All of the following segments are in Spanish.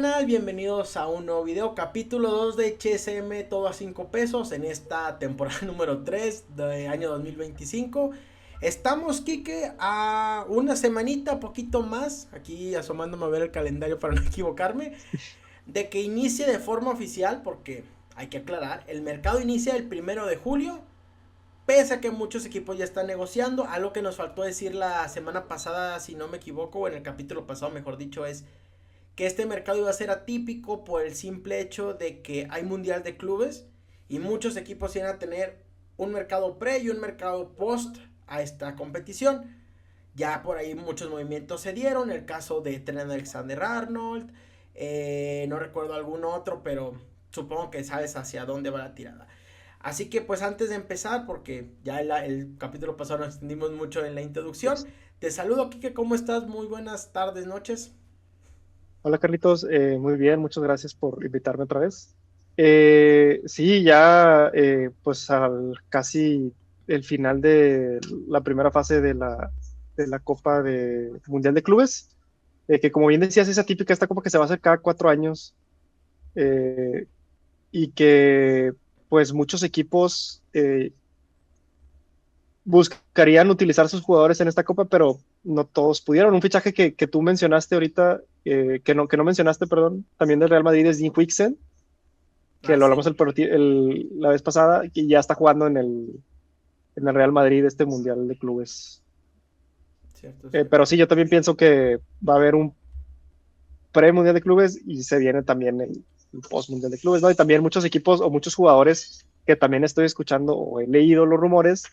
canal, bienvenidos a un nuevo video, capítulo 2 de HSM todo a 5 pesos en esta temporada número 3 de año 2025. Estamos, Kike, a una semanita, poquito más, aquí asomándome a ver el calendario para no equivocarme, de que inicie de forma oficial, porque hay que aclarar, el mercado inicia el 1 de julio, pese a que muchos equipos ya están negociando. Algo que nos faltó decir la semana pasada, si no me equivoco, o en el capítulo pasado mejor dicho, es que este mercado iba a ser atípico por el simple hecho de que hay mundial de clubes y muchos equipos iban a tener un mercado pre y un mercado post a esta competición. Ya por ahí muchos movimientos se dieron, el caso de Trent Alexander-Arnold, no recuerdo algún otro, pero supongo que sabes hacia dónde va la tirada. Así que pues antes de empezar, porque ya el capítulo pasado nos extendimos mucho en la introducción, te saludo, Kike, ¿cómo estás? Muy buenas tardes, noches. Hola Carlitos, muy bien, muchas gracias por invitarme otra vez. Sí, ya pues al casi el final de la primera fase de la Copa Mundial de Clubes, que como bien decías es atípica esta copa que se va a hacer cada 4 años, eh, y que pues muchos equipos buscarían utilizar sus jugadores en esta copa, pero no todos pudieron. Un fichaje que tú mencionaste ahorita, que no mencionaste, perdón, también del Real Madrid es Dean Huijsen, que Ah, lo hablamos sí, la vez pasada, y ya está jugando en el Real Madrid este Mundial de Clubes. cierto, Pero cierto. sí, yo también pienso que va a haber un pre-Mundial de Clubes y se viene también el post-Mundial de Clubes, ¿no? Y también muchos equipos o muchos jugadores que también estoy escuchando o he leído los rumores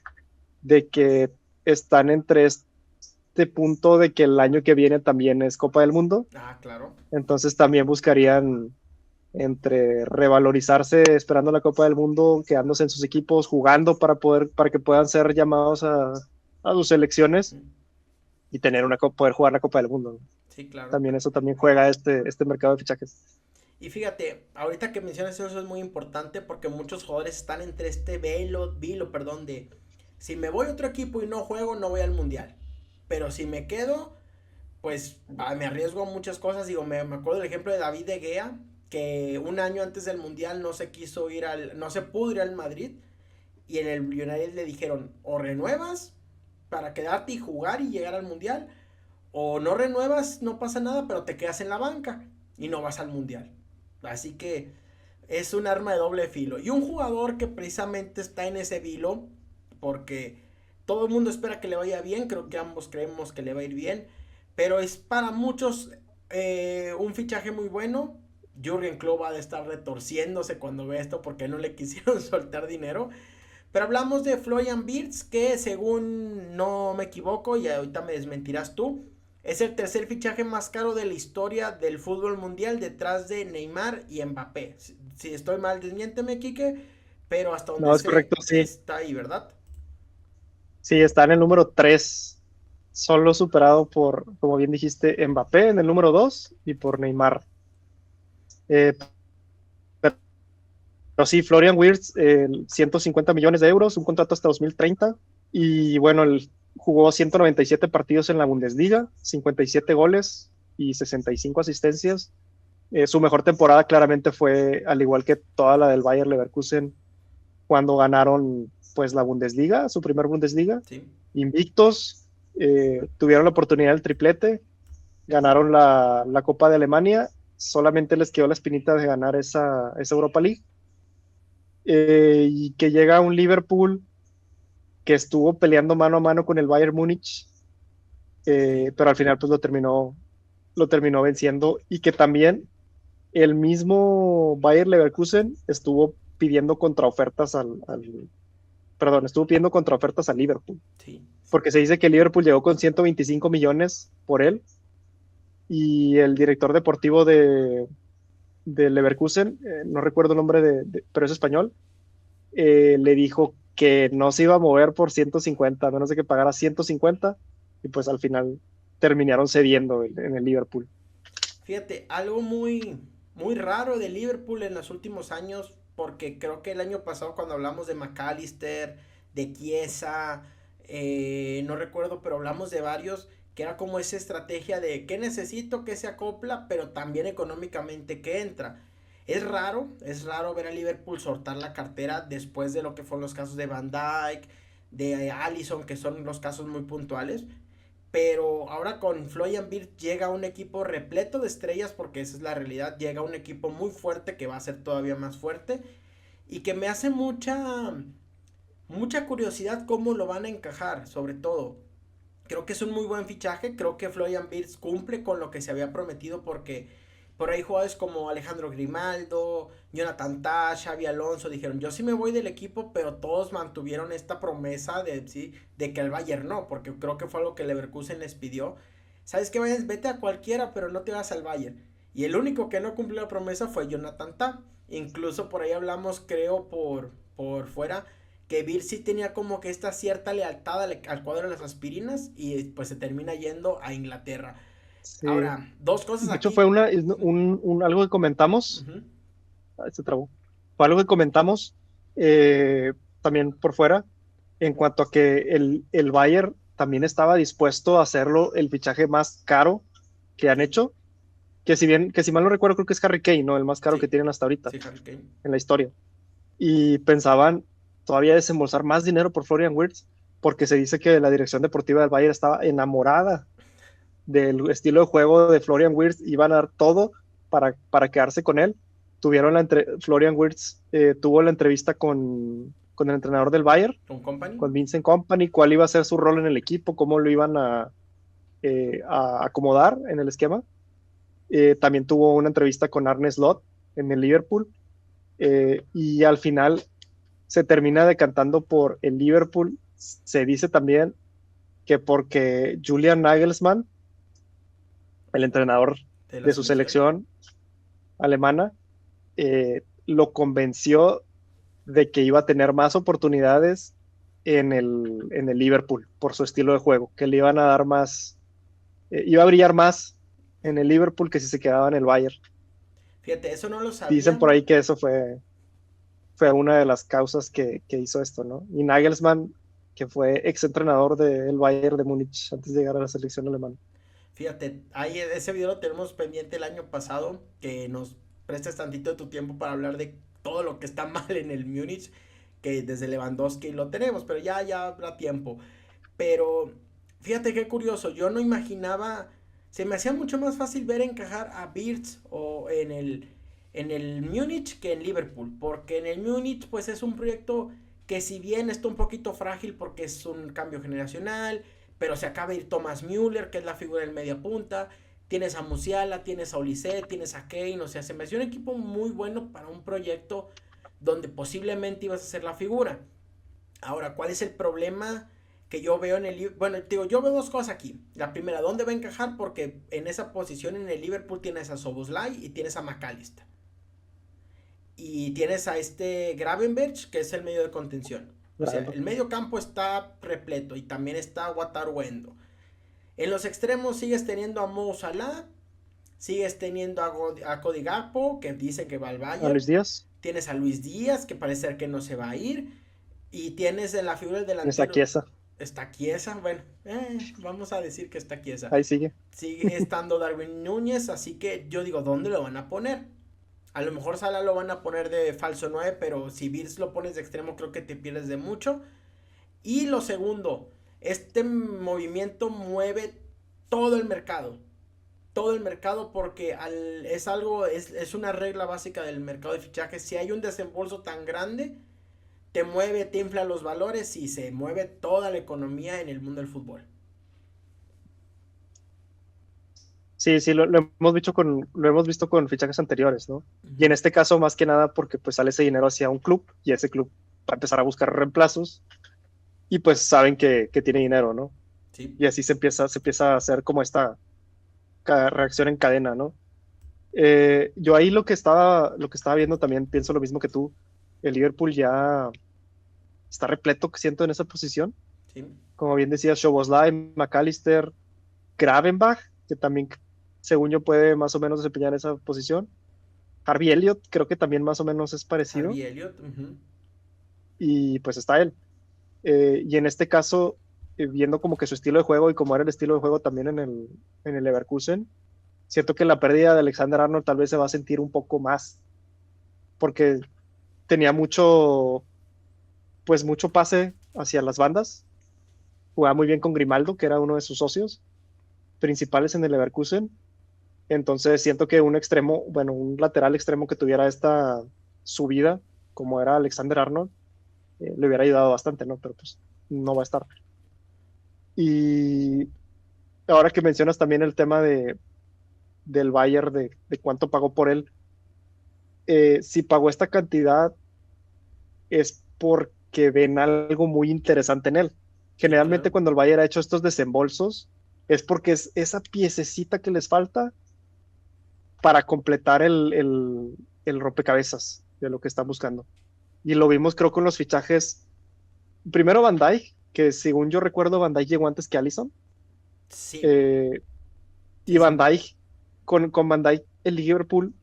de que están entre este punto de que el año que viene también es Copa del Mundo, Ah, claro. entonces también buscarían entre revalorizarse esperando la Copa del Mundo, quedándose en sus equipos, jugando para que puedan ser llamados a sus selecciones Ujú. y tener poder jugar la Copa del Mundo, ¿no? Sí, claro. También eso también juega este mercado de fichajes. Y fíjate, ahorita que mencionas eso es muy importante porque muchos jugadores están entre este vilo, de si me voy a otro equipo y no juego, no voy al mundial. Pero si me quedo, pues me arriesgo a muchas cosas. Digo, me acuerdo del ejemplo de David De Gea, que un año antes del mundial no se pudo ir al Madrid. Y en el United le dijeron, o renuevas para quedarte y jugar y llegar al mundial, o no renuevas, no pasa nada, pero te quedas en la banca y no vas al mundial. Así que es un arma de doble filo. Y un jugador que precisamente está en ese vilo, porque todo el mundo espera que le vaya bien, creo que ambos creemos que le va a ir bien, pero es para muchos un fichaje muy bueno. Jürgen Klopp va a estar retorciéndose cuando ve esto porque no le quisieron soltar dinero. Pero hablamos de Florian Wirtz, que según no me equivoco, y ahorita me desmentirás tú, es el tercer fichaje más caro de la historia del fútbol mundial detrás de Neymar y Mbappé. Si estoy mal, desmiénteme, Quique, pero hasta donde No, es sé, correcto, sí. está ahí, ¿verdad? Sí, está en el número 3, solo superado por, como bien dijiste, Mbappé en el número 2 y por Neymar. Eh, Pero sí, Florian Wirtz, 150 millones de euros, un contrato hasta 2030. Y bueno, él jugó 197 partidos en la Bundesliga, 57 goles y 65 asistencias. Su mejor temporada claramente fue, al igual que toda la del Bayer Leverkusen, cuando ganaron pues la Bundesliga, su primer Bundesliga, Sí. invictos, tuvieron la oportunidad del triplete, ganaron la Copa de Alemania, solamente les quedó la espinita de ganar esa Europa League, y que llega a un Liverpool que estuvo peleando mano a mano con el Bayern Múnich, Sí. pero al final pues lo terminó venciendo, y que también el mismo Bayer Leverkusen estuvo pidiendo contraofertas al Liverpool, Sí. porque se dice que el Liverpool llegó con 125 millones por él, y el director deportivo de Leverkusen, no recuerdo el nombre pero es español, le dijo que no se iba a mover por 150, a menos de que pagara 150, y pues al final terminaron cediendo en el Liverpool. Fíjate, algo muy raro de Liverpool en los últimos años, porque creo que el año pasado cuando hablamos de McAllister, de Chiesa, no recuerdo, pero hablamos de varios que era como esa estrategia de qué necesito, qué se acopla, pero también económicamente qué entra. Es raro ver a Liverpool soltar la cartera después de lo que fueron los casos de Van Dijk, de Alisson, que son los casos muy puntuales. Pero ahora con Florian Wirtz llega un equipo repleto de estrellas, porque esa es la realidad. Llega un equipo muy fuerte que va a ser todavía más fuerte y que me hace mucha curiosidad cómo lo van a encajar, sobre todo. Creo que es un muy buen fichaje, creo que Florian Wirtz cumple con lo que se había prometido porque por ahí jugadores como Alejandro Grimaldo, Jonathan Tah, Xavi Alonso dijeron, yo sí me voy del equipo, pero todos mantuvieron esta promesa de, ¿sí? De que el Bayern no, porque creo que fue algo que Leverkusen les pidió. ¿Sabes qué? Vete a cualquiera, pero no te vas al Bayern. Y el único que no cumplió la promesa fue Jonathan Tah. Incluso por ahí hablamos, creo, por fuera, que Bill sí tenía como que esta cierta lealtad al cuadro de las aspirinas y pues se termina yendo a Inglaterra. Sí. Ahora, dos cosas De hecho, fue aquí. algo que comentamos. Ujú. Se trabó. Fue algo que comentamos también por fuera, en cuanto a que el Bayern también estaba dispuesto a hacerlo el fichaje más caro que han Sí, hecho, que si mal no recuerdo, creo que es Harry Kane, ¿no? El más caro que sí, tienen hasta ahorita sí, Harry Kane. en la historia. Y pensaban todavía desembolsar más dinero por Florian Wirtz, porque se dice que la dirección deportiva del Bayern estaba enamorada del estilo de juego de Florian Wirtz, iban a dar todo para quedarse con él. Florian Wirtz tuvo la entrevista con el entrenador del Bayern, ¿Con Company? con Vincent Kompany, cuál iba a ser su rol en el equipo, cómo lo iban a acomodar en el esquema. También tuvo una entrevista con Arne Slot en el Liverpool, y al final se termina decantando por el Liverpool. Se dice también que porque Julian Nagelsmann, el entrenador De la de su selección. selección alemana, lo convenció de que iba a tener más oportunidades en el Liverpool por su estilo de juego, que le iban a dar más, iba a brillar más en el Liverpool que si se quedaba en el Bayern. Fíjate, eso no lo Dicen sabía. por ahí que eso fue una de las causas que hizo esto, ¿no? Y Nagelsmann, que fue ex entrenador del Bayern de Múnich antes de llegar a la selección alemana. Fíjate, ahí ese video lo tenemos pendiente el año pasado, que nos prestes tantito de tu tiempo para hablar de todo lo que está mal en el Múnich, que desde Lewandowski lo tenemos, pero ya habrá tiempo. Pero fíjate qué curioso, yo no imaginaba, se me hacía mucho más fácil ver encajar a Wirtz o en el Múnich que en Liverpool, porque en el Múnich pues es un proyecto que si bien está un poquito frágil porque es un cambio generacional, pero se acaba de ir Thomas Müller, que es la figura del media punta, tienes a Musiala, tienes a Olise, tienes a Kane, o sea, se me hacía un equipo muy bueno para un proyecto donde posiblemente ibas a ser la figura. Ahora, ¿cuál es el problema que yo veo en el... Bueno, digo, yo veo dos cosas aquí. La primera, ¿dónde va a encajar? Porque en esa posición en el Liverpool tienes a Soboslai y tienes a McAllister. Y tienes a este Gravenberch, que es el medio de contención. O sea, Claro. el medio campo está repleto y también está Wataru Endo. En los extremos sigues teniendo a Mo Salah, sigues teniendo a Cody Gakpo, que dice que va al A Luis Bayern. Díaz, Tienes a Luis Díaz, que parece ser que no se va a ir. Y tienes en la figura del en esa delantero, quiesa, está quiesa, bueno, vamos a decir que está quiesa. ahí sigue. Sigue estando Darwin Núñez, así que yo digo, ¿dónde lo van a poner? A lo mejor Salah lo van a poner de falso 9, pero si Virz lo pones de extremo creo que te pierdes de mucho. Y lo segundo, este movimiento mueve todo el mercado. Todo el mercado porque es una regla básica del mercado de fichajes. Si hay un desembolso tan grande, te mueve, te infla los valores y se mueve toda la economía en el mundo del fútbol. Sí, sí, lo hemos visto con fichajes anteriores, ¿no? Y Ujú. en este caso, más que nada, porque pues sale ese dinero hacia un club y ese club va a empezar a buscar reemplazos y pues saben que tiene dinero, ¿no? Sí, Y así se empieza a hacer como esta reacción en cadena, ¿no? Yo ahí lo que estaba viendo también pienso lo mismo que tú. El Liverpool ya está repleto, que siento, en esa posición. sí. Como bien decía, Szoboszlai, McAllister, Gravenbach, que también, según yo, puede más o menos desempeñar esa posición. Harvey Elliott, creo que también más o menos es parecido. Harvey Elliott. Ujú. Y pues está él. Y en este caso, viendo como que su estilo de juego y como era el estilo de juego también en el Leverkusen, siento que la pérdida de Alexander Arnold tal vez se va a sentir un poco más, porque tenía mucho, pues mucho pase hacia las bandas, jugaba muy bien con Grimaldo, que era uno de sus socios principales en el Leverkusen. Entonces siento que un extremo, bueno, un lateral extremo que tuviera esta subida, como era Alexander Arnold, le hubiera ayudado bastante, ¿no? Pero pues no va a estar. Y ahora que mencionas también el tema del Bayern, de cuánto pagó por él, si pagó esta cantidad es porque ven algo muy interesante en él. Sí, Generalmente claro. cuando el Bayern ha hecho estos desembolsos es porque es esa piececita que les falta para completar el rompecabezas de lo que están buscando. Y lo vimos creo con los fichajes, primero Van Dijk, que según yo recuerdo Van Dijk llegó antes que Allison, Sí, eh, y sí, Van sí. Dijk, con Van Dijk el Liverpool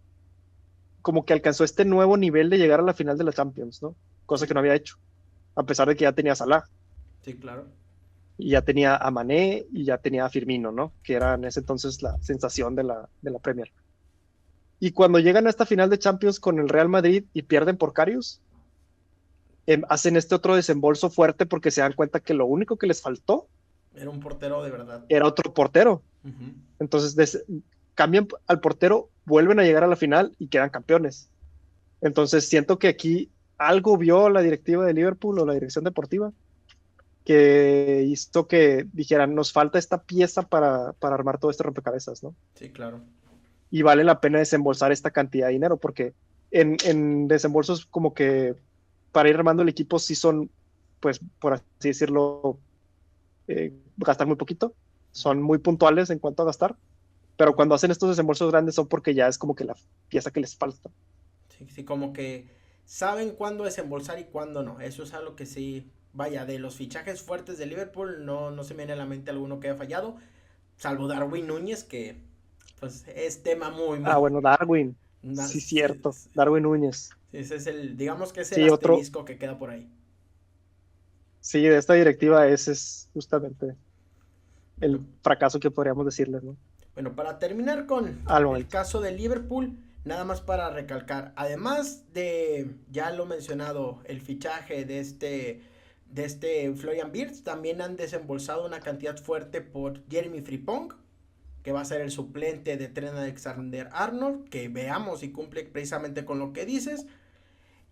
como que alcanzó este nuevo nivel de llegar a la final de la Champions, ¿no? Cosa que Sí, no había hecho, a pesar de que ya tenía a Salah, sí, claro. y ya tenía a Mané y ya tenía a Firmino, ¿no? Que era en ese entonces la sensación de la Premier. Y cuando llegan a esta final de Champions con el Real Madrid y pierden por Karius, hacen este otro desembolso fuerte porque se dan cuenta que lo único que les faltó Era un portero de verdad. era otro portero. Ujú. Entonces cambian al portero, vuelven a llegar a la final y quedan campeones. Entonces siento que aquí algo vio la directiva de Liverpool o la dirección deportiva que hizo que dijeran, nos falta esta pieza para armar todo este rompecabezas, ¿no? Sí, claro. Y vale la pena desembolsar esta cantidad de dinero porque en desembolsos como que para ir armando el equipo sí son, pues por así decirlo, gastar muy poquito, son muy puntuales en cuanto a gastar, pero cuando hacen estos desembolsos grandes son porque ya es como que la pieza que les falta. Sí, sí, como que saben cuándo desembolsar y cuándo no. Eso es algo que sí, vaya, de los fichajes fuertes de Liverpool no se me viene a la mente alguno que haya fallado, salvo Darwin Núñez, que pues es tema muy, Ah, muy... bueno, Darwin, sí cierto, Darwin Núñez. Ese es el, digamos que es el Sí, otro, asterisco que queda por ahí. sí, de esta directiva ese es justamente Bueno, el fracaso que podríamos decirles, ¿no? bueno, para terminar con Al el momento. caso de Liverpool, nada más para recalcar, además de, ya lo mencionado, el fichaje de este Florian Wirtz, también han desembolsado una cantidad fuerte por Jeremy Frimpong, que va a ser el suplente de Trent Alexander-Arnold, que veamos si cumple precisamente con lo que dices.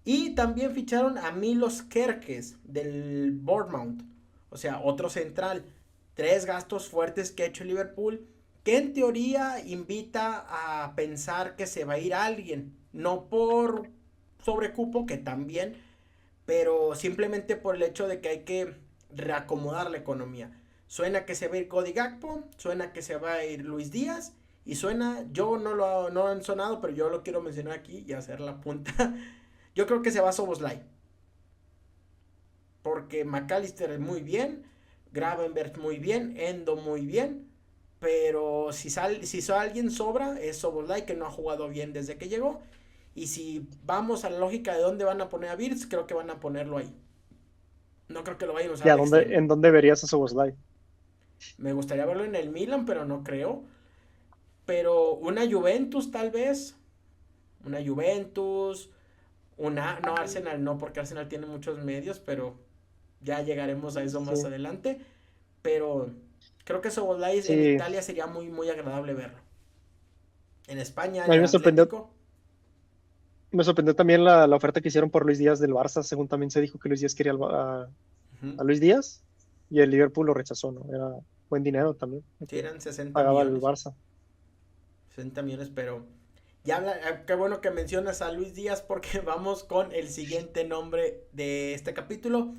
Y también ficharon a Milos Kerkez del Bournemouth, o sea, otro central. Tres gastos fuertes que ha hecho Liverpool, que en teoría invita a pensar que se va a ir alguien, no por sobrecupo, que también, pero simplemente por el hecho de que hay que reacomodar la economía. Suena que se va a ir Cody Gakpo, suena que se va a ir Luis Díaz, y suena, yo no lo han sonado, pero yo lo quiero mencionar aquí y hacer la punta. Yo creo que se va a Soboslai. Porque McAllister muy bien, Gravenberg muy bien, Endo muy bien. Pero si alguien sobra, es Soboslai, que no ha jugado bien desde que llegó. Y si vamos a la lógica de dónde van a poner a Birds, creo que van a ponerlo ahí. No creo que lo vayan a usar ¿Y de extremo. en dónde verías a Soboslai? Me gustaría verlo en el Milan, pero no creo. Pero una Juventus tal vez. Una Juventus. No, Arsenal no, porque Arsenal tiene muchos medios, pero ya llegaremos a eso Sí, más adelante. Pero creo que Soboslai en sí. Italia sería muy, muy agradable verlo. En España, A en mí el Atlético. me sorprendió también la oferta que hicieron por Luis Díaz del Barça, según también se dijo que Luis Díaz quería Ujú. a Luis Díaz y el Liverpool lo rechazó, ¿no? Era buen dinero también, lo Sí, que eran 60 pagaba el millones. Barça. 60 millones, pero ya qué bueno que mencionas a Luis Díaz porque vamos con el siguiente nombre de este capítulo,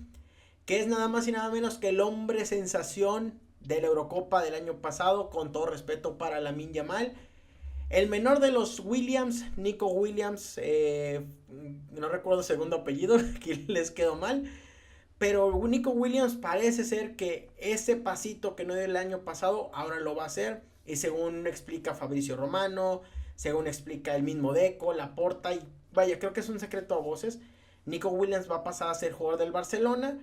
que es nada más y nada menos que el hombre sensación de la Eurocopa del año pasado, con todo respeto para Lamine Yamal. El menor de los Williams, Nico Williams, no recuerdo el segundo apellido, aquí les quedó mal. Pero Nico Williams parece ser que ese pasito que no dio el año pasado, ahora lo va a hacer. Y según explica Fabricio Romano, según explica el mismo Deco, Laporta, y vaya, creo que es un secreto a voces. Nico Williams va a pasar a ser jugador del Barcelona.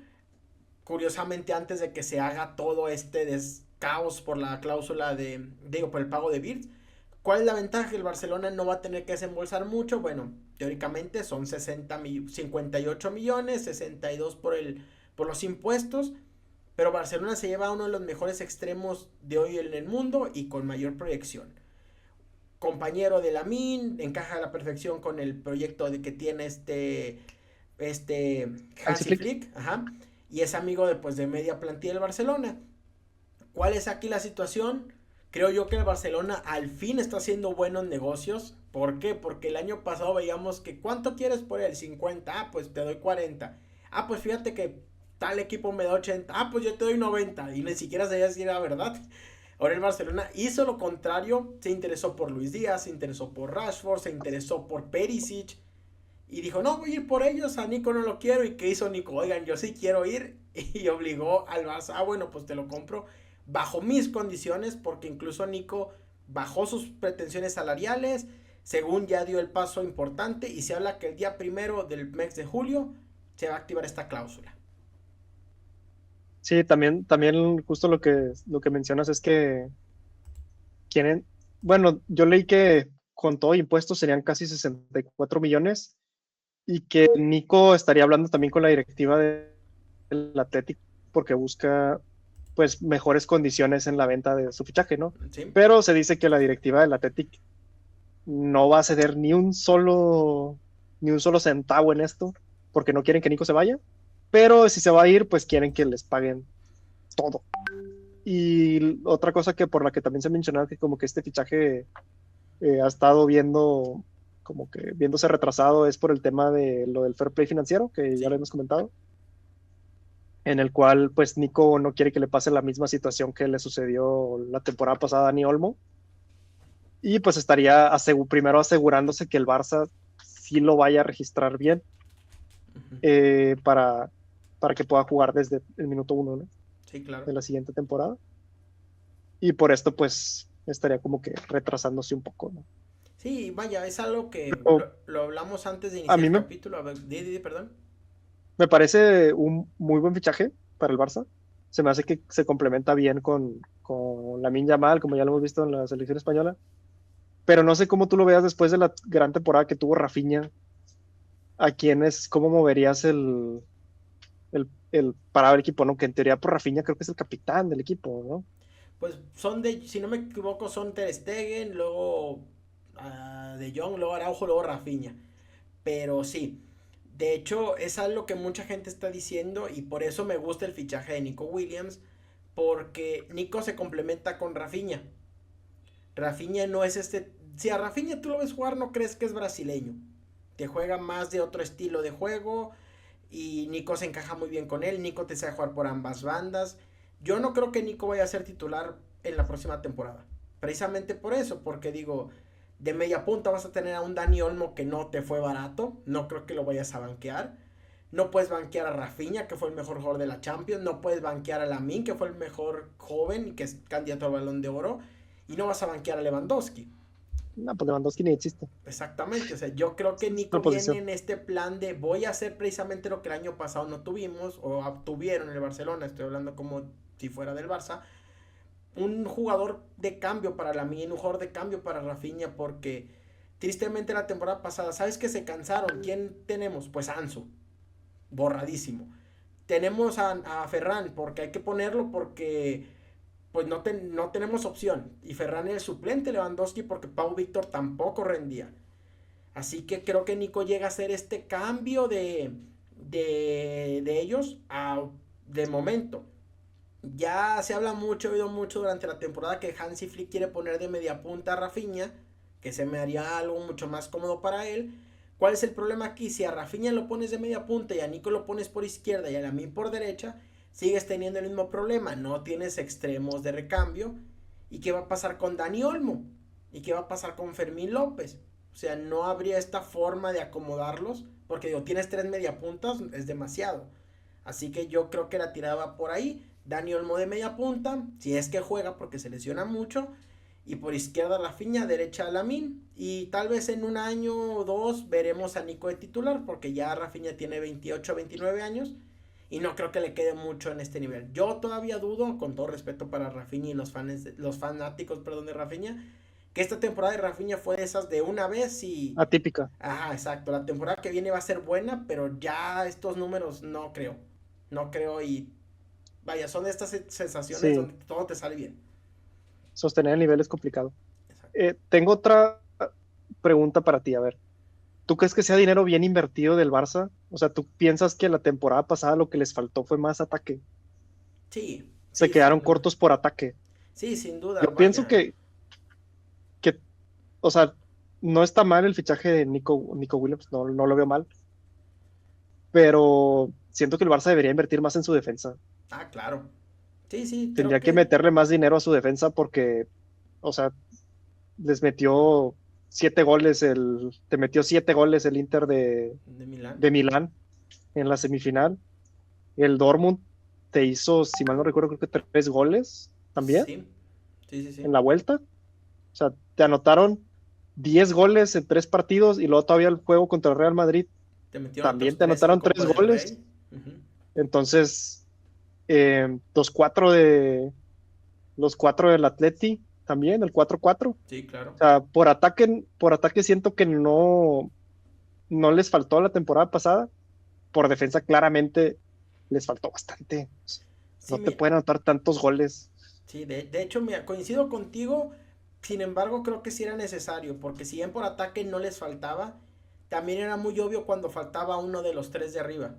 curiosamente antes de que se haga todo este caos por la cláusula por el pago de Birds. ¿Cuál es la ventaja? El Barcelona no va a tener que desembolsar mucho. Bueno, teóricamente son 58 millones, 62 por los impuestos. Pero Barcelona se lleva a uno de los mejores extremos de hoy en el mundo y con mayor proyección. Compañero de Lamine, encaja a la perfección con el proyecto de que tiene Hansi Hansi Flick. Flick, ajá, y es amigo de media plantilla del Barcelona. ¿Cuál es aquí la situación? Creo yo que el Barcelona al fin está haciendo buenos negocios. ¿Por qué? Porque el año pasado veíamos que ¿cuánto quieres por él? 50. Ah, pues te doy 40. Ah, pues fíjate que tal equipo me da 80. Ah, pues yo te doy 90. Y ni siquiera sabía si era verdad. Ahora el Barcelona hizo lo contrario. Se interesó por Luis Díaz, se interesó por Rashford, se interesó por Perisic. Y dijo, no, voy a ir por ellos, a Nico no lo quiero. ¿Y qué hizo Nico? Oigan, yo sí quiero ir. Y obligó al Barça, bueno, pues te lo compro bajo mis condiciones, porque incluso Nico bajó sus pretensiones salariales, según ya dio el paso importante, y se habla que el día 1 del mes de julio se va a activar esta cláusula. Sí, también justo lo que mencionas es que quieren, bueno, yo leí que con todo impuestos serían casi 64 millones y que Nico estaría hablando también con la directiva del Atlético porque busca pues mejores condiciones en la venta de su fichaje, ¿no? ¿Sí? Pero se dice que la directiva del Atlético no va a ceder ni un solo centavo en esto porque no quieren que Nico se vaya, pero si se va a ir, pues quieren que les paguen todo. Y otra cosa que por la que también se mencionaba que como que este fichaje ha estado como que viéndose retrasado es por el tema de lo del fair play financiero, que ya lo Sí. hemos comentado, en el cual pues Nico no quiere que le pase la misma situación que le sucedió la temporada pasada a Dani Olmo, y pues estaría primero asegurándose que el Barça sí lo vaya a registrar bien Uh-huh. para, que pueda jugar desde el minuto uno, ¿no? Sí, claro. De la siguiente temporada. Y por esto pues estaría como que retrasándose un poco, ¿no? Sí, vaya, es algo que Pero lo hablamos antes de a iniciar mí el me, capítulo. A ver, perdón. me parece un muy buen fichaje para el Barça. Se me hace que se complementa bien con Lamine Yamal, como ya lo hemos visto en la selección española. Pero no sé cómo tú lo veas después de la gran temporada que tuvo Rafinha. ¿Cómo moverías el parado del equipo, ¿no? Que en teoría por Rafinha creo que es el capitán del equipo, ¿no? Pues son si no me equivoco, son Ter Stegen, luego De Jong, luego Araujo, luego Rafinha. Pero sí, de hecho es algo que mucha gente está diciendo y por eso me gusta el fichaje de Nico Williams, porque Nico se complementa con Rafinha. Rafinha no es si a Rafinha tú lo ves jugar no crees que es brasileño. Te juega más de otro estilo de juego y Nico se encaja muy bien con él. Nico te sabe jugar por ambas bandas. Yo no creo que Nico vaya a ser titular en la próxima temporada. Precisamente por eso, porque digo, de media punta vas a tener a un Dani Olmo que no te fue barato. No creo que lo vayas a banquear. No puedes banquear a Rafinha, que fue el mejor jugador de la Champions. No puedes banquear a Lamine, que fue el mejor joven y que es candidato al Balón de Oro. Y no vas a banquear a Lewandowski. No, pues Lewandowski ni existe. Exactamente, o sea, yo creo que Es Nico una viene posición. en este plan de voy a hacer precisamente lo que el año pasado no tuvimos o obtuvieron en el Barcelona, estoy hablando como si fuera del Barça, un jugador de cambio para Lamine, un jugador de cambio para Rafinha, porque tristemente la temporada pasada, ¿sabes que se cansaron? ¿Quién tenemos? Pues Ansu, borradísimo. Tenemos a Ferran, porque hay que ponerlo porque pues no tenemos opción. Y Ferran es el suplente Lewandowski porque Pau Víctor tampoco rendía. Así que creo que Nico llega a hacer este cambio de ellos de momento. Ya se habla mucho, he oído mucho durante la temporada que Hansi Flick quiere poner de media punta a Rafinha, que se me haría algo mucho más cómodo para él. ¿Cuál es el problema aquí? Si a Rafinha lo pones de media punta y a Nico lo pones por izquierda y a Lamine por derecha, sigues teniendo el mismo problema. No tienes extremos de recambio. ¿Y qué va a pasar con Dani Olmo? ¿Y qué va a pasar con Fermín López? O sea, no habría esta forma de acomodarlos. Porque digo, tienes tres media puntas, es demasiado. Así que yo creo que la tirada va por ahí. Dani Olmo de media punta, si es que juega porque se lesiona mucho. Y por izquierda Rafinha, derecha Lamine. Y tal vez en un año o dos veremos a Nico de titular, porque ya Rafinha tiene 28 o 29 años. y no creo que le quede mucho en este nivel. Yo todavía dudo, con todo respeto para Rafinha y los fanáticos, perdón, de Rafinha, que esta temporada de Rafinha fue de esas de una vez y... Atípica. Ajá, exacto, la temporada que viene va a ser buena, pero ya estos números no creo. No creo y... Vaya, son de estas sensaciones Sí, donde todo te sale bien. sostener el nivel es complicado. Exacto. Tengo otra pregunta para ti. A ver, ¿tú crees que sea dinero bien invertido del Barça? O sea, ¿tú piensas que la temporada pasada lo que les faltó fue más ataque? Sí, Se sí, quedaron sin duda. cortos por ataque. Sí, sin duda, Yo pienso vaya. que, o sea, no está mal el fichaje de Nico Williams, no, no lo veo mal, pero siento que el Barça debería invertir más en su defensa. Ah, claro. Sí, sí, creo Tendría que que meterle más dinero a su defensa porque, o sea, les metió 7 goles, te metió 7 goles el Inter de Milán. de Milán en la semifinal. El Dortmund te hizo, si mal no recuerdo, creo que 3 goles también Sí, sí, sí, en sí. la vuelta. O sea, te anotaron 10 goles en 3 partidos y luego todavía el juego contra el Real Madrid Te metieron también otros te tres en anotaron Copa tres del goles. Rey. Ujú. Entonces, los cuatro los cuatro del Atleti también, el 4-4. O Sí, claro. sea, por ataque siento que no les faltó la temporada pasada. Por defensa claramente les faltó bastante. Sí, No te pueden anotar tantos goles. sí, de hecho, mira, coincido contigo. Sin embargo, creo que sí era necesario, porque si bien por ataque no les faltaba, también era muy obvio cuando faltaba uno de los tres de arriba.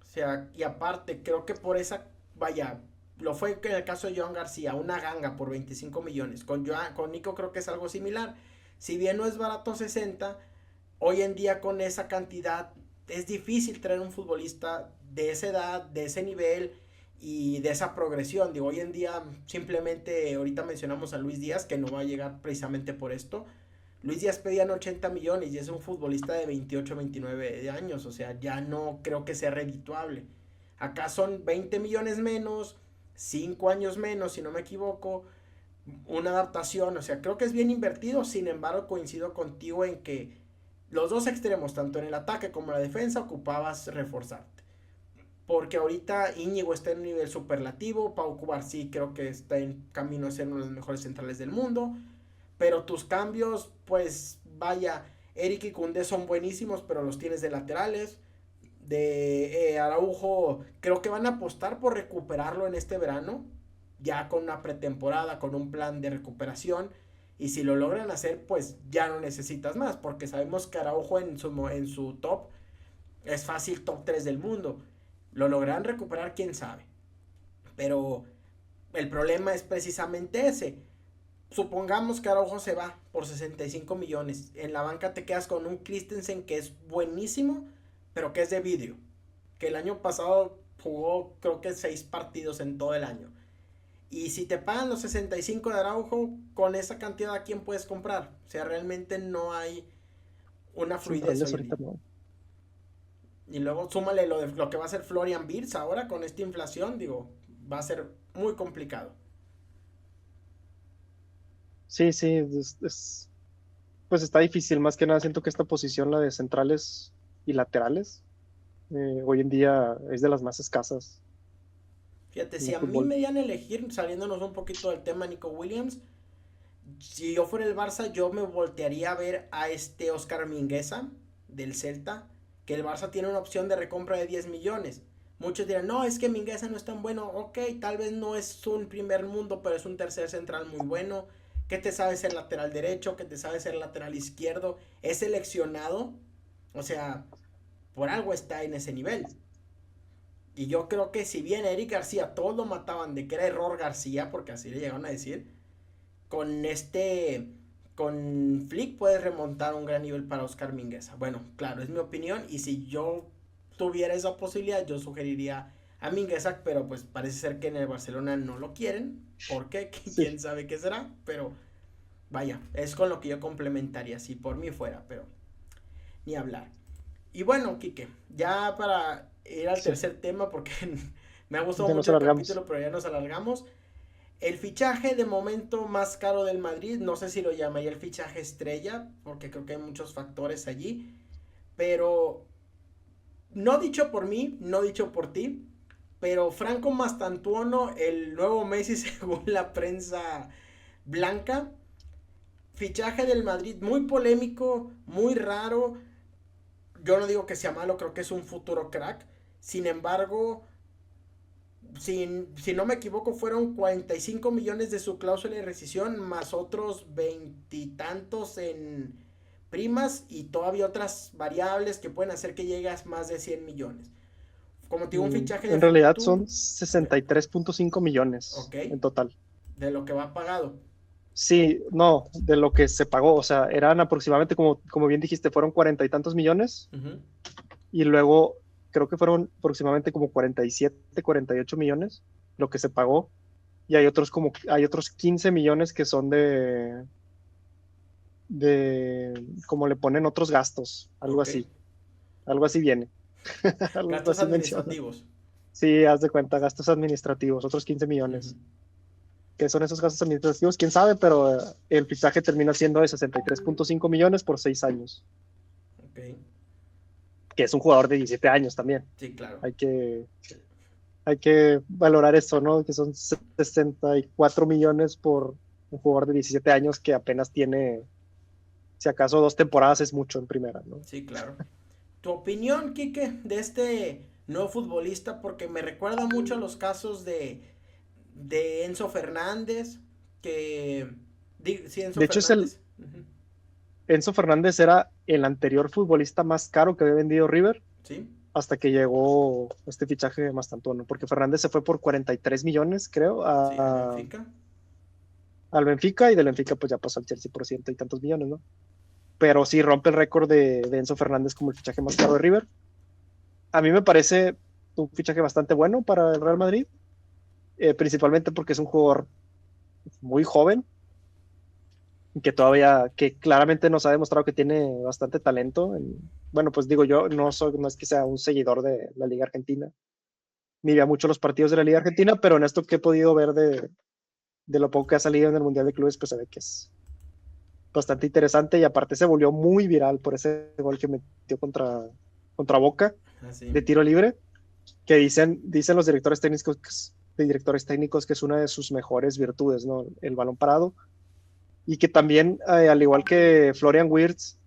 O sea, y aparte, creo que por esa, vaya, lo fue que en el caso de Joan García, una ganga por 25 millones. Con Nico creo que es algo similar. Si bien no es barato 60, hoy en día con esa cantidad es difícil traer un futbolista de esa edad, de ese nivel y de esa progresión. Digo, hoy en día simplemente, ahorita mencionamos a Luis Díaz, que no va a llegar precisamente por esto. Luis Díaz pedían 80 millones y es un futbolista de 28, 29 años, o sea, ya no creo que sea redituable. Acá son 20 millones menos, 5 años menos, si no me equivoco, una adaptación, o sea, creo que es bien invertido, sin embargo coincido contigo en que los dos extremos, tanto en el ataque como en la defensa, ocupabas reforzarte. Porque ahorita Íñigo está en un nivel superlativo, Pau Cubarsí creo que está en camino a ser uno de los mejores centrales del mundo, pero tus cambios, pues vaya, Eric y Koundé son buenísimos, pero los tienes de laterales. De Araujo, creo que van a apostar por recuperarlo en este verano, ya con una pretemporada, con un plan de recuperación. Y si lo logran hacer, pues ya no necesitas más, porque sabemos que Araujo en su top es fácil top 3 del mundo. Lo lograrán recuperar, quién sabe. Pero el problema es precisamente ese. Supongamos que Araujo se va por 65 millones. En la banca te quedas con un Christensen que es buenísimo, pero que es de vidrio. Que el año pasado jugó creo que 6 partidos en todo el año. Y si te pagan los 65 de Araujo, con esa cantidad, ¿a quién puedes comprar? O sea, realmente no hay una fluidez Centrales hoy en ahorita día. no. Y luego súmale lo que va a ser Florian Wirtz ahora con esta inflación, digo, va a ser muy complicado. Sí, sí, pues está difícil. Más que nada siento que esta posición, la de centrales y laterales, hoy en día es de las más escasas Fíjate, en si el a mí fútbol. me dieran a elegir, saliéndonos un poquito del tema Nico Williams, si yo fuera el Barça, yo me voltearía a ver a este Oscar Mingueza del Celta, que el Barça tiene una opción de recompra de 10 millones. Muchos dirán, no, es que Mingueza no es tan bueno. Ok, tal vez no es un primer mundo, pero es un tercer central muy bueno. Que te sabe ser lateral derecho, que te sabe ser lateral izquierdo. Es seleccionado. O sea, por algo está en ese nivel. Y yo creo que si bien Eric García todos lo mataban de que era error García, porque así le llegaron a decir, con con Flick puedes remontar un gran nivel para Oscar Mingueza. Bueno, claro, es mi opinión y si yo tuviera esa posibilidad, yo sugeriría a Mingueza, pero pues parece ser que en el Barcelona no lo quieren. ¿Por qué? Sí, ¿Quién sabe qué será? Pero vaya, es con lo que yo complementaría, si por mí fuera, pero ni hablar. Y bueno, Quique, ya para ir al sí, tercer tema, porque me ha gustado ya nos mucho el alargamos. capítulo, pero ya nos alargamos. El fichaje de momento más caro del Madrid, no sé si lo llamaría el fichaje estrella, porque creo que hay muchos factores allí, pero no dicho por mí, no dicho por ti, Pero Franco Mastantuono, el nuevo Messi según la prensa blanca, fichaje del Madrid muy polémico, muy raro. Yo no digo que sea malo, creo que es un futuro crack. Sin embargo, si no me equivoco, fueron 45 millones de su cláusula de rescisión, más otros veintitantos en primas y todavía otras variables que pueden hacer que llegue a más de 100 millones. Como te digo, un fichaje de En realidad futuro. son 63.5 millones Ok, en total. de lo que va pagado. Sí, no, de lo que se pagó, o sea, eran aproximadamente, como bien dijiste, fueron 40 y tantos millones Ujú. y luego creo que fueron aproximadamente como 47, 48 millones lo que se pagó y hay otros 15 millones que son como le ponen otros gastos, Ok. algo así viene, algo Gastos así menciona. administrativos. Sí, haz de cuenta, gastos administrativos, otros 15 Ujú. millones. ¿Qué son esos gastos administrativos? ¿Quién sabe? Pero el fichaje termina siendo de 63.5 millones por 6 años, Ok. que es un jugador de 17 años también. Sí, claro. Hay que, hay que valorar eso, ¿no? Que son 64 millones por un jugador de 17 años que apenas tiene, si acaso, 2 temporadas es mucho en primera, ¿no? Sí, claro. ¿Tu opinión, Quique, de este nuevo futbolista? Porque me recuerda mucho a los casos de Enzo Fernández, que... Sí, Enzo De hecho, Fernández. Ujú. Enzo Fernández era el anterior futbolista más caro que había vendido River Sí, hasta que llegó este fichaje de Mastantuono, porque Fernández se fue por 43 millones, creo, sí, al Benfica. al Benfica, y del Benfica pues ya pasó al Chelsea por 100 y tantos millones, ¿no? Pero sí rompe el récord de Enzo Fernández como el fichaje más caro de River. A mí me parece un fichaje bastante bueno para el Real Madrid, principalmente porque es un jugador muy joven, que claramente nos ha demostrado que tiene bastante talento. Bueno, pues digo yo, no es que sea un seguidor de la Liga Argentina, ni vea mucho los partidos de la Liga Argentina, pero en esto que he podido ver de lo poco que ha salido en el Mundial de Clubes, pues se ve que es bastante interesante y aparte se volvió muy viral por ese gol que metió contra Boca Así. de tiro libre, que dicen los directores técnicos que es una de sus mejores virtudes, ¿no? El balón parado, y que también, al igual que Florian Wirtz,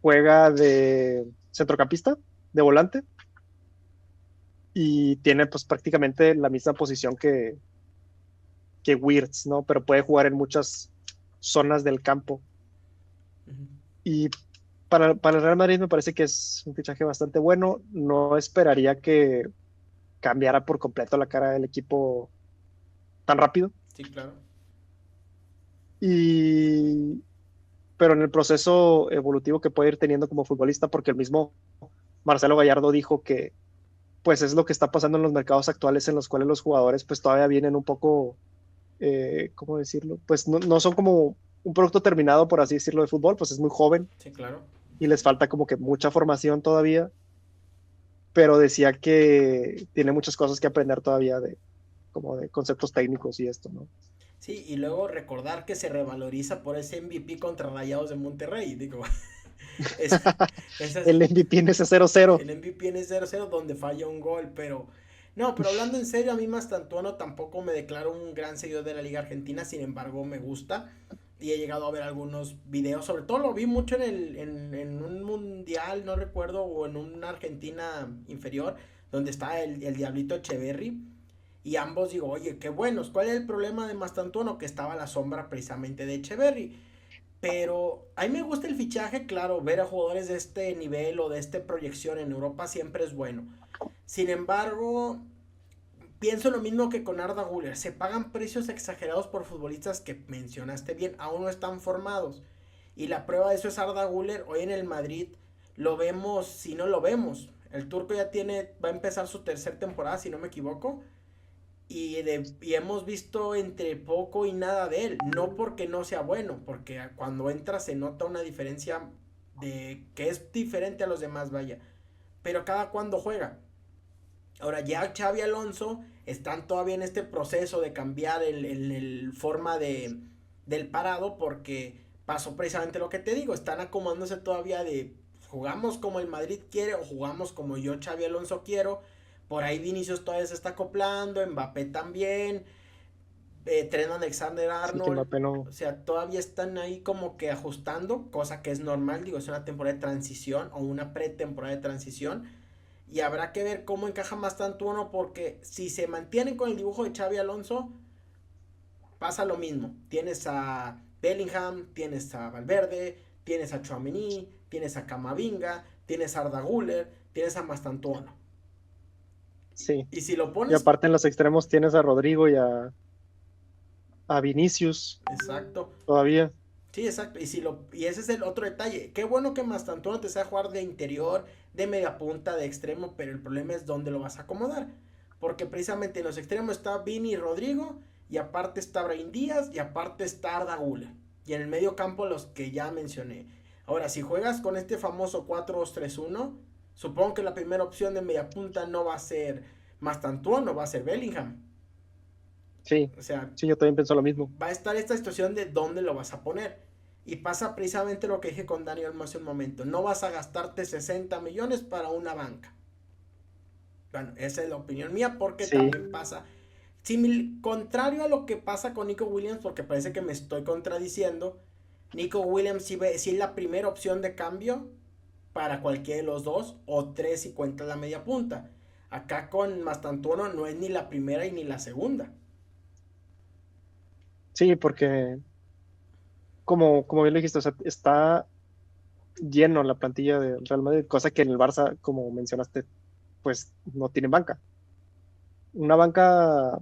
juega de centrocampista, de volante, y tiene pues prácticamente la misma posición que Wirtz, ¿no? Pero puede jugar en muchas zonas del campo. Ujú. Y para el Real Madrid me parece que es un fichaje bastante bueno. No esperaría que cambiara por completo la cara del equipo tan rápido. Sí, claro. Y, pero en el proceso evolutivo que puede ir teniendo como futbolista, porque el mismo Marcelo Gallardo dijo que pues es lo que está pasando en los mercados actuales en los cuales los jugadores pues todavía vienen un poco, ¿cómo decirlo? Pues no son como un producto terminado, por así decirlo, de fútbol, pues es muy joven Sí, claro. y les falta como que mucha formación todavía, pero decía que tiene muchas cosas que aprender todavía como de conceptos técnicos y esto, ¿no? Sí, y luego recordar que se revaloriza por ese MVP contra Rayados de Monterrey. Digo, es, esas, El MVP en ese 0-0. el MVP en el 0-0 donde falla un gol, pero... No, pero hablando en serio, a mí Mastantuono tampoco me declaro un gran seguidor de la Liga Argentina, sin embargo me gusta y he llegado a ver algunos videos, sobre todo lo vi mucho en un mundial, no recuerdo, o en una Argentina inferior, donde está el Diablito Echeverry, y ambos digo, oye, qué buenos, ¿cuál es el problema de Mastantuono? Que estaba a la sombra precisamente de Echeverry. Pero a mí me gusta el fichaje, claro, ver a jugadores de este nivel o de esta proyección en Europa siempre es bueno. Sin embargo, pienso lo mismo que con Arda Güler. Se pagan precios exagerados por futbolistas que mencionaste bien, aún no están formados. Y la prueba de eso es Arda Güler. Hoy en el Madrid lo vemos, si no lo vemos. El turco ya va a empezar su tercera temporada, si no me equivoco. Y hemos visto entre poco y nada de él. No porque no sea bueno, porque cuando entra se nota una diferencia de que es diferente a los demás, vaya. Pero cada cuando juega. Ahora ya Xavi Alonso están todavía en este proceso de cambiar el forma del parado porque pasó precisamente lo que te digo, están acomodándose todavía de jugamos como el Madrid quiere o jugamos como yo Xavi Alonso quiero, Por ahí Vinicius todavía se está acoplando, Mbappé también, Trent Sí, que Alexander-Arnold, Mbappé no. o sea, todavía están ahí como que ajustando, cosa que es normal, digo, es una temporada de transición o una pretemporada de transición. Y habrá que ver cómo encaja más tanto uno, porque si se mantienen con el dibujo de Xavi Alonso, pasa lo mismo. Tienes a Bellingham, tienes a Valverde, tienes a Chouameni, tienes a Camavinga, tienes a Arda Güler, tienes a Mastantuono. Sí. Y si lo Y pones, aparte en los extremos tienes a Rodrigo y a Vinicius exacto. todavía. Sí, exacto. Y ese es el otro detalle. Qué bueno que Mastantuono te sabe jugar de interior, de media punta, de extremo, pero el problema es dónde lo vas a acomodar. Porque precisamente en los extremos está Vini y Rodrigo, y aparte está Brahim Díaz, y aparte está Arda Güler. Y en el medio campo los que ya mencioné. Ahora, si juegas con este famoso 4-2-3-1, supongo que la primera opción de media punta no va a ser Mastantuono, va a ser Bellingham. Sí, O sea, sí, yo también pienso lo mismo. va a estar esta situación de dónde lo vas a poner. Y pasa precisamente lo que dije con Daniel hace un momento. No vas a gastarte 60 millones para una banca. Bueno, esa es la opinión mía, porque Sí, también pasa contrario a lo que pasa con Nico Williams, porque parece que me estoy contradiciendo. Nico Williams sí es la primera opción de cambio para cualquiera de los dos, o tres si cuentas la media punta. Acá con Mastantuono no es ni la primera y ni la segunda. sí, porque como bien lo dijiste, o sea, está lleno la plantilla del Real Madrid, cosa que en el Barça, como mencionaste, pues no tienen banca. Una banca,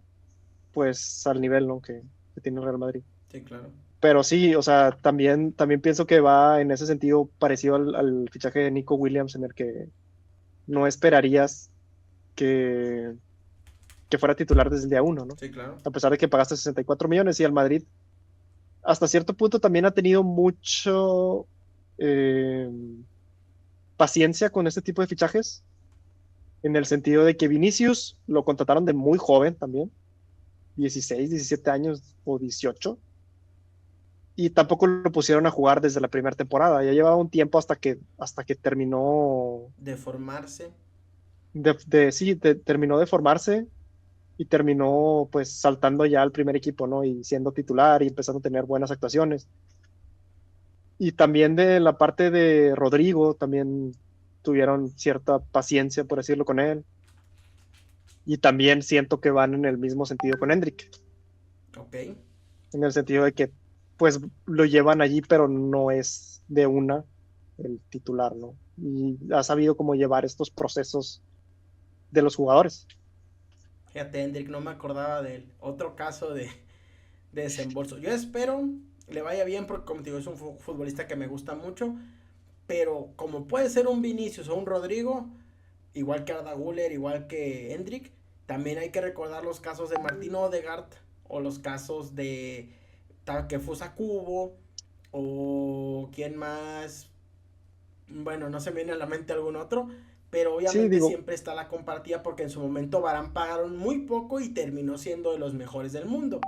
pues al nivel, ¿no? que tiene el Real Madrid. Sí, claro. Pero sí, o sea, también pienso que va en ese sentido parecido al fichaje de Nico Williams, en el que no esperarías que, que fuera titular desde el día uno, ¿no? Sí, claro. A pesar de que pagaste 64 millones y el Madrid hasta cierto punto también ha tenido mucho eh, paciencia con este tipo de fichajes, en el sentido de que Vinicius lo contrataron de muy joven también, 16, 17 años o 18, y tampoco lo pusieron a jugar desde la primera temporada. Ya llevaba un tiempo hasta que terminó Deformarse. terminó de formarse y terminó pues saltando ya al primer equipo, ¿no? Y siendo titular y empezando a tener buenas actuaciones. Y también de la parte de Rodrigo, también tuvieron cierta paciencia, por decirlo, con él. Y también siento que van en el mismo sentido con Hendrik, Ok. en el sentido de que pues lo llevan allí, pero no es de una el titular, ¿no? Y ha sabido cómo llevar estos procesos de los jugadores. Fíjate, Hendrik, no me acordaba de él. Otro caso de desembolso. Yo espero le vaya bien porque, como te digo, es un futbolista que me gusta mucho. Pero como puede ser un Vinicius o un Rodrigo, igual que Arda Güler, igual que Hendrik, también hay que recordar los casos de Martín Odegaard o los casos de Takefusa Kubo o quién más. Bueno, no se me viene a la mente algún otro, pero Sí, obviamente digo, siempre está la comparativa porque en su momento Varane pagaron muy poco y terminó siendo de los mejores del mundo.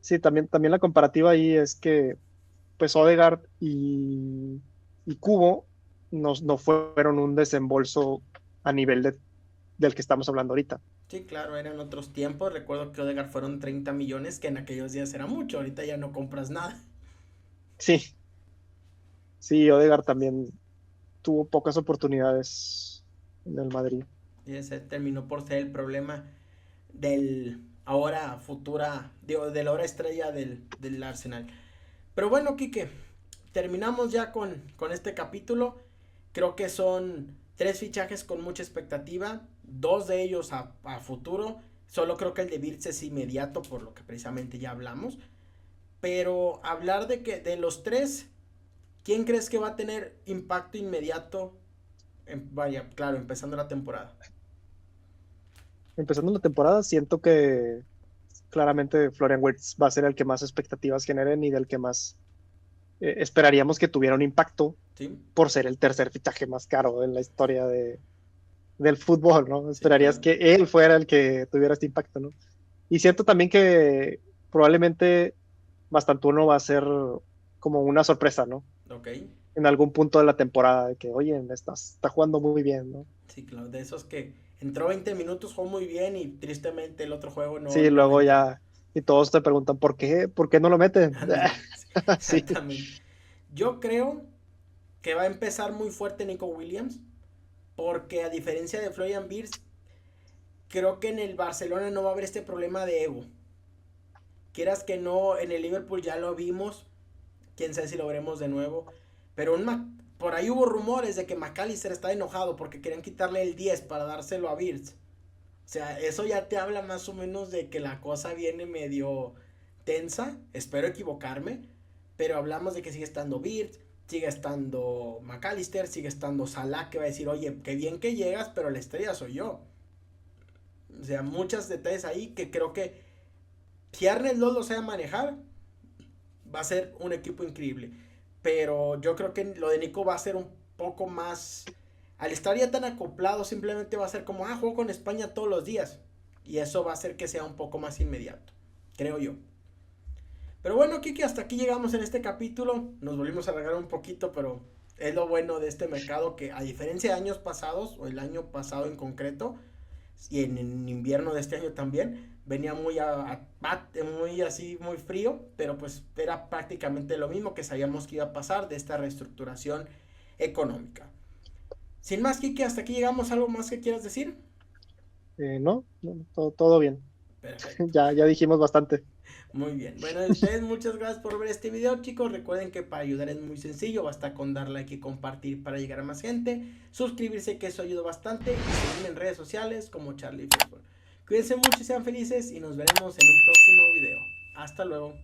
sí, también la comparativa ahí es que pues Odegaard y Kubo no fueron un desembolso a nivel del que estamos hablando ahorita. Sí, claro, eran otros tiempos. Recuerdo que Odegaard fueron 30 millones, que en aquellos días era mucho. Ahorita ya no compras nada. Sí, sí, Odegaard también tuvo pocas oportunidades en el Madrid. Y ese terminó por ser el problema del ahora futura, digo, de la hora estrella del Arsenal. Pero bueno, Quique, terminamos ya con este capítulo. Creo que son tres fichajes con mucha expectativa, dos de ellos a futuro. Solo creo que el de Virts es inmediato, por lo que precisamente ya hablamos. Pero hablar de los tres, ¿quién crees que va a tener impacto inmediato? Vaya, claro, empezando la temporada. Empezando la temporada, siento que claramente Florian Wirtz va a ser el que más expectativas generen y del que más esperaríamos que tuviera un impacto ¿Sí? por ser el tercer fichaje más caro en la historia del fútbol, ¿no? Sí, Esperarías claro. que él fuera el que tuviera este impacto, ¿no? Y siento también que probablemente Mastantuono va a ser como una sorpresa, ¿no? Ok. En algún punto de la temporada, de que, oye, está jugando muy bien, ¿no? Sí, claro. De esos que Entró 20 minutos, jugó muy bien y tristemente el otro juego Sí, no luego entró. ya, y todos te preguntan, ¿por qué no lo meten? Ándale, sí, Sí, exactamente. Yo creo que va a empezar muy fuerte Nico Williams, porque a diferencia de Florian Wirtz, creo que en el Barcelona no va a haber este problema de ego. Quieras que no, en el Liverpool ya lo vimos, quién sabe si lo veremos de nuevo, pero por ahí hubo rumores de que McAllister está enojado porque querían quitarle el 10 para dárselo a Wirtz. O sea, eso ya te habla más o menos de que la cosa viene medio tensa. Espero equivocarme. Pero hablamos de que sigue estando Wirtz, sigue estando McAllister, sigue estando Salah, que va a decir, oye, qué bien que llegas, pero la estrella soy yo. O sea, muchos detalles ahí que creo que si Arne Slot lo sabe manejar, va a ser un equipo increíble. Pero yo creo que lo de Nico va a ser un poco más. Al estar ya tan acoplado, simplemente va a ser como, juego con España todos los días. Y eso va a hacer que sea un poco más inmediato, creo yo. Pero bueno, Kiki, hasta aquí llegamos en este capítulo. Nos volvimos a alargar un poquito, pero es lo bueno de este mercado que a diferencia de años pasados, o el año pasado en concreto, y en invierno de este año también, venía muy así, muy frío, pero pues era prácticamente lo mismo que sabíamos que iba a pasar de esta reestructuración económica. Sin más, Kiki, hasta aquí llegamos. ¿Algo más que quieras decir? no, todo bien. Perfecto. Ya dijimos bastante. Muy bien. Bueno, a ustedes muchas gracias por ver este video, chicos. Recuerden que para ayudar es muy sencillo. Basta con dar like y compartir para llegar a más gente. Suscribirse, que eso ayuda bastante. Y seguirme en redes sociales como Charlie Fútbol. Cuídense mucho y sean felices. Y nos veremos en un próximo video. Hasta luego.